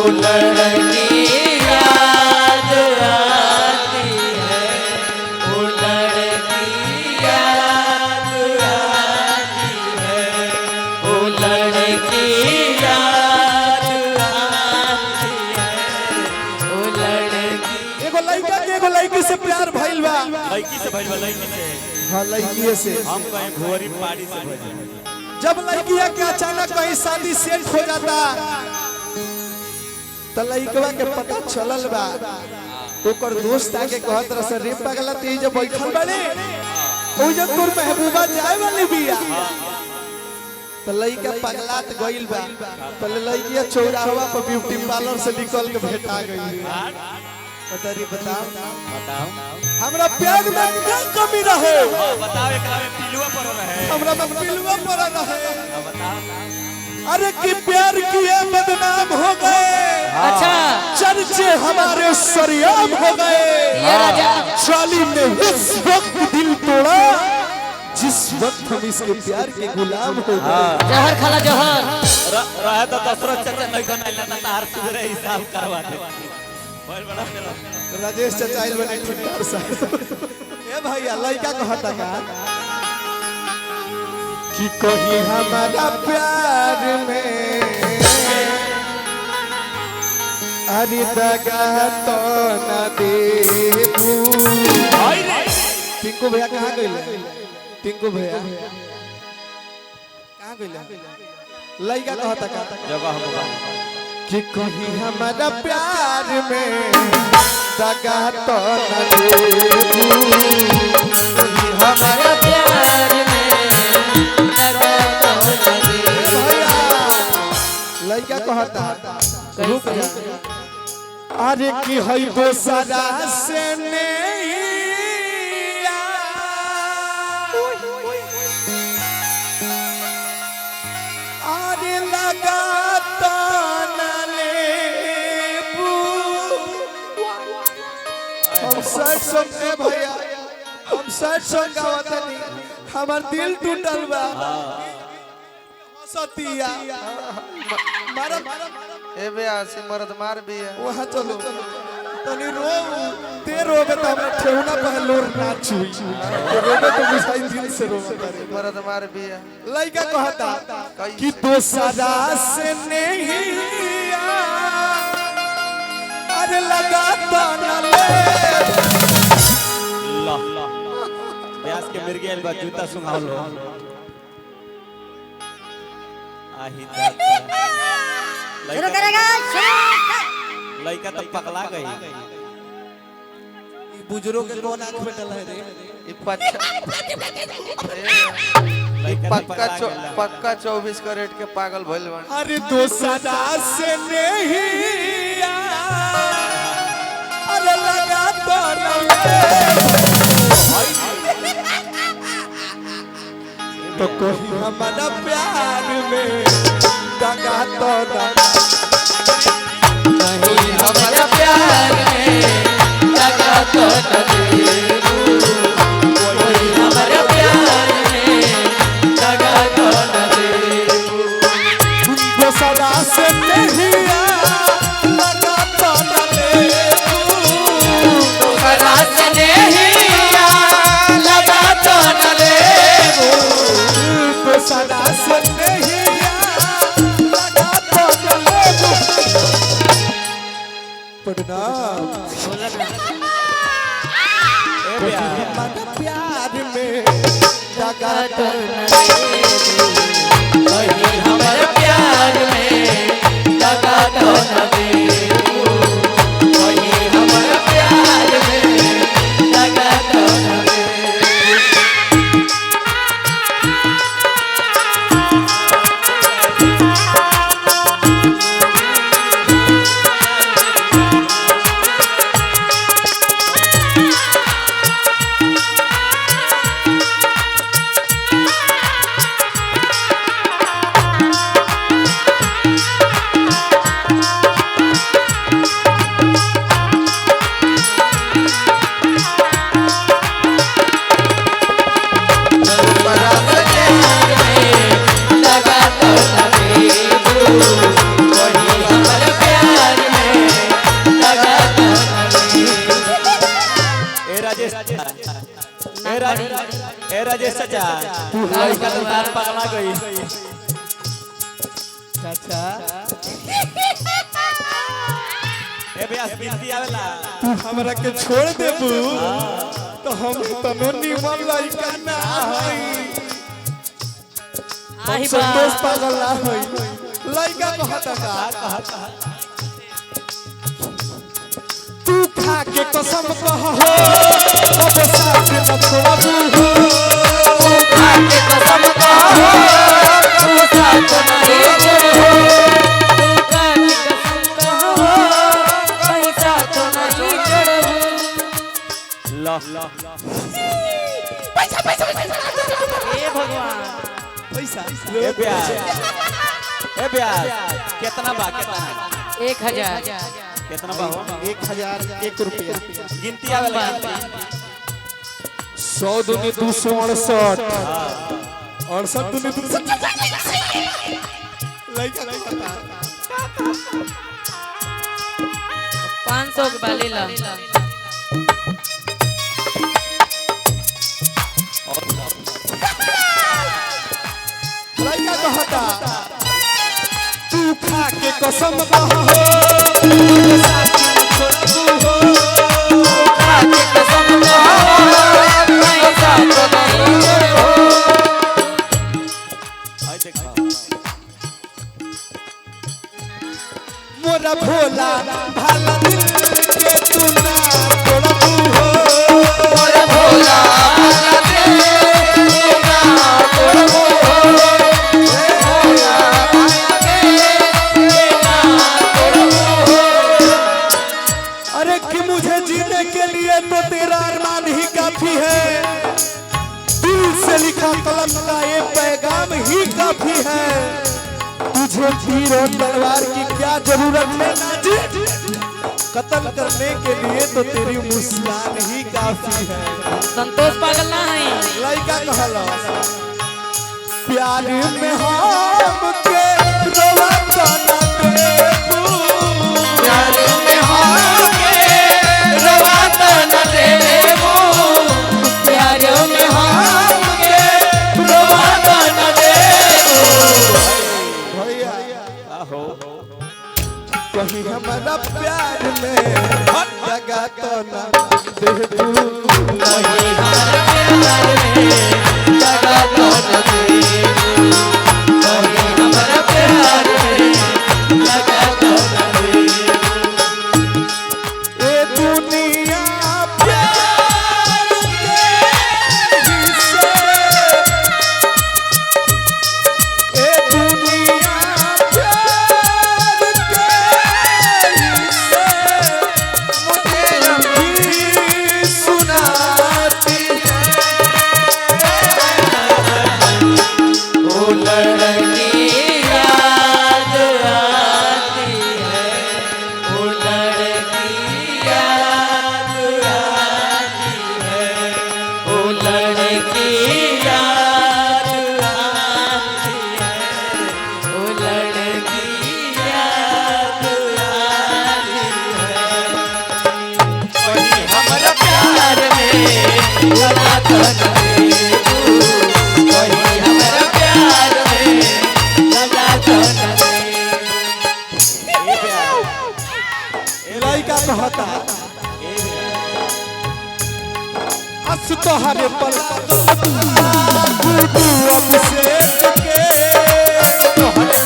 लड़की याद आती है, वो लड़की याद आती है, वो लड़की याद आती है, वो लड़की। एगो लड़का के एगो लड़की से प्यार भइल बा। लड़की से भइल बा, लड़की से। हाँ लड़की से। हम कहीं भुवरी पाड़ी से भइल। जब लड़किया के अचानक कहीं शादी सेट हो जाता तो लड़कवा के पता चलल बा, ओकर दोस्त आके कहत रह से रे पगला ते जे बैठल बाड़े ओ जे तोर महबूबा जाए वाली बिया। तो लड़का पगलात गइल बा, तो लड़किया चौराहा पर ब्यूटी पार्लर से निकल के भेटा गई। बतारी बताओ हमरा प्यार में क्या कमी रहे? बताओ एकरा में पिलुआ पर रहे। हमरा में पिलुआ पर रहे। बताओ। अरे कि प्यार किए बदनाम हो गए। अच्छा चर्चे हमारे सरियाम हो गए। जालिम ने उस वक्त दिल तोड़ा जिस वक्त हम इसके प्यार के गुलाम हो गए। जहर खाला जहर रहे तो दशरथ चाचा नहीं खाना इला तार सुरे हिसाब करवा दे। राजेश चाचा आइल बने ठिकार साहब। ए भैया लड़का कहता का कि कहीं हमारा प्यार में अरे दगा तो न देबू। टिंकू भैया कहाँ गए? टिंकू भैया कहाँ गए? लड़का कहता का जगह कि कहीं हमारा प्यार में दगा तो न देबू। हमारा प्यार में दगा तो न देबू। लड़का कहता रुक जा। अरे कि हई दोसरा से नहीं अरे लगा तो न लेबू। हम सच समझे भैया, हम सच समझावतनी हमार दिल टूटल बा। सतिया मारा ए बे आसी मर्द मार भी है। वहां चलो तनी रो ते रोबे तो हमरा ठेहुना पे लोर ना छुई। ते रोबे तो बुझाई दिल से रोबे। मर्द मार भी है। लड़का कहता कि दोसरा से नहीं अरे लगा तो न ले। ब्यास के मिर्गे आइल बा जूता सुंघाव लो। आही शुरू करेगा लड़का तो पगला गई। बुजुर्गों के कौन आंख में डला है रे? पक्का 24 कैरेट के पागल भइल बन। अरे दोसरा से नहीं अरे लगा तो न ले। तो कोई हमारा प्यार में दगा तो न कहीं हमारा प्यार में दगा तो न देबू। कोई हमारा प्यार में दगा तो न देबू। दोसरा से नहीं लगा तो न लेबू। दोसरा से नहीं लगा तो न देबू। दोसरा से नहीं लगा तो न लेबू। प्रणाम। हमारा प्यार में दगा तो न कहीं हमारे प्यार में दगा तो न देबू। कहीं हमारे प्यार में दगा तो न देबू। ए राजेश चाचा तू लड़का तो तार पगला गई चाचा ए भैया बिनती आवेला तू हमरा के छोड़ देबू तो हम तनो निमन लइका ना हई आही संतोष पागल ना हई लइका कहता का तू खा के कसम कह हो अब साथ न छोड़बू तू खा के कसम कहो तू साथ नहीं छोड़ो तू खा के कसम कहो कहीं साथ नहीं छोड़ो ला ए भगवान पैसा ए प्यार कितना बा कितना 1000 कितना बा हो 1001 रुपया गिनती आवेला 100 दूनी 268 68 दूनी 268 लइका कहता 500 के बाली ला लइका कहता तू खा के कसम कह हो साथ न छोड़बू हो खा के कसम कहो कहीं साथ नहीं छोड़ो आई देखा मोरा भोला भाला दिल के तू ना छोड़बू हो मोरा भोला भाला दिल तू ना छोड़बू हो भोला भाला दिल ना छोड़बू हो अरे कि मुझे जीने के लिए तो तेरा अरमान ही काफी है दिल से लिखा कलम का ये पैगाम ही काफी है तुझे तीर और तलवार की क्या जरूरत है नाजी कत्ल करने के लिए तो तेरी मुस्कान ही काफी है संतोष पागल ना है लइका कहला प्यार में हम के रोवा ना देबू प्यार में होके रवाता न देबो प्यार में होके रवाता न देबो भैया आहो कहीं हमारा प्यार में लगा तो ना देबू वही हमारा प्यार में लगा तो न देबो वही हमारा प्यार में लगा तो न देबो ए दुनिया प्यार के हिस्से ए दुनिया प्यार के हिस्से मुझे भी सुनाती है वो लड़की याद आती है वो लड़की याद आती है वो लड़की याद आती है वो लड़की याद आती है वही हमारा प्यार में लगा तो न देबू वही हमारा प्यार में लगा तो न देबू ए प्यार लइका कहता अस तोहरे पर गुडू अभिषेक के तोहरे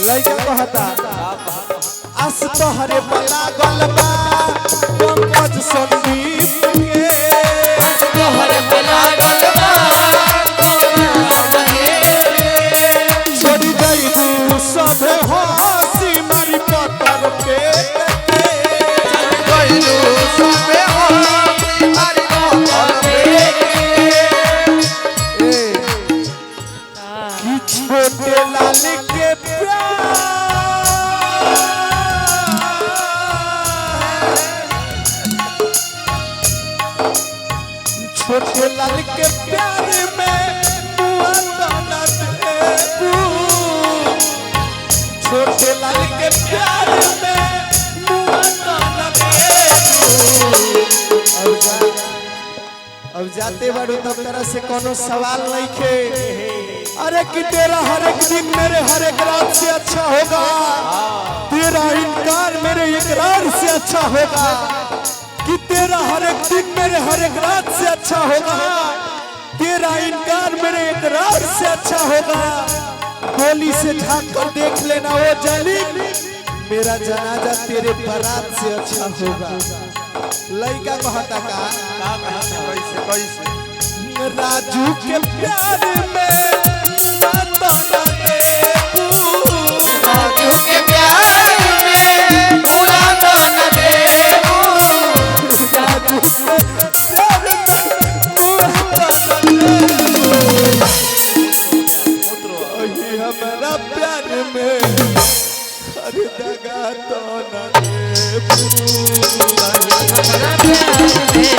लइका कहता अस तोहरे पर लागल बा पंकज संदीप के तोहरे पे लागल बा छोड़ी गई तू सब हंसी मारी पत्थर पे कि छोटे लाल के छोटे लाल के प्यार में मुआ दाना देबू छोटे लाल के प्यार में मुआ दाना देबू जाते बाड़ू तब तरह से कोनो सवाल नहीं खे। अरे कि तेरा हर एक दिन मेरे हर एक रात से अच्छा होगा, तेरा इनकार मेरे इकरार से अच्छा होगा, कि तेरा हर एक दिन मेरे हर एक रात से अच्छा होगा, तेरा इनकार मेरे इकरार से अच्छा होगा। गोली से झांक कर देख लेना वो जालिम, मेरा जनाजा तेरे बारात से अच्छा होगा। लड़का कहता का कैसे कैसे राजू के प्यार में आता ना देबू, राजू के प्यार में भूला तो न देबू, राजू के प्यार में आता ना देबू, वही हमारा प्यार में खरीदगा तो ना देबू। हमारा प्यार में